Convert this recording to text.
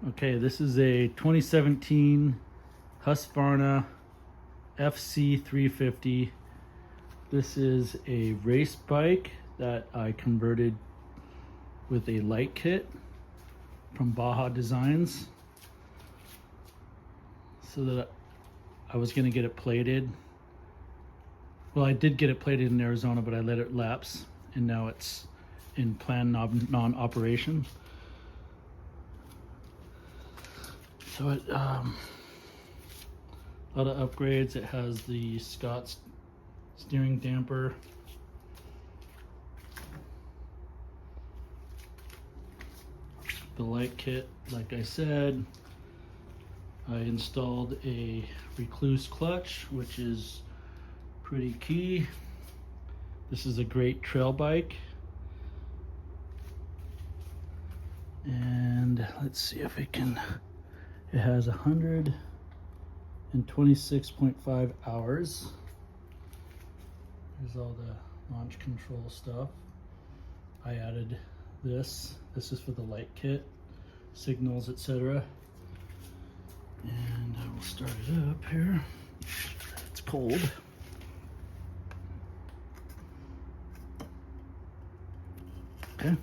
Okay, this is a 2017 Husqvarna FC 350. This is a race bike that I converted with a light kit from Baja Designs, so that I was going to get it plated. Well, I did get it plated in Arizona, but I let it lapse, and now it's in planned non-operation. So it, a lot of upgrades. It has the Scott's steering damper, the light kit, like I said. I installed a Rekluse clutch, which is pretty key. This is a great trail bike. And let's see if it can, it has 126.5 hours. There's all the launch control stuff. I added this. This is for the light kit, signals, etc. And I will start it up here. It's cold. Okay.